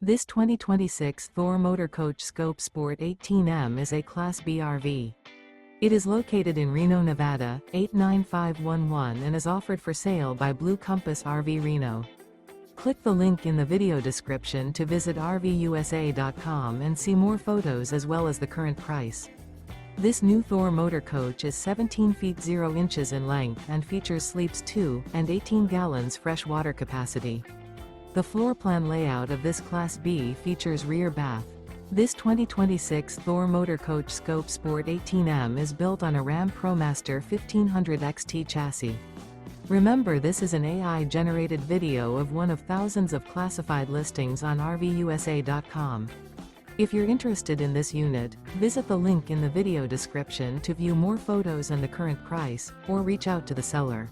This 2026 Thor Motor Coach Scope Sport 18M is a Class B RV. It is located in Reno, Nevada, 89511 and is offered for sale by Blue Compass RV Reno. Click the link in the video description to visit RVUSA.com and see more photos as well as the current price. This new Thor Motor Coach is 17 feet 0 inches in length and features sleeps 2 and 18 gallons fresh water capacity. The floor plan layout of this Class B features rear bath. This 2026 Thor Motor Coach Scope Sport 18M is built on a RAM ProMaster 1500 XT chassis. Remember, this is an AI-generated video of one of thousands of classified listings on RVUSA.com. If you're interested in this unit, visit the link in the video description to view more photos and the current price, or reach out to the seller.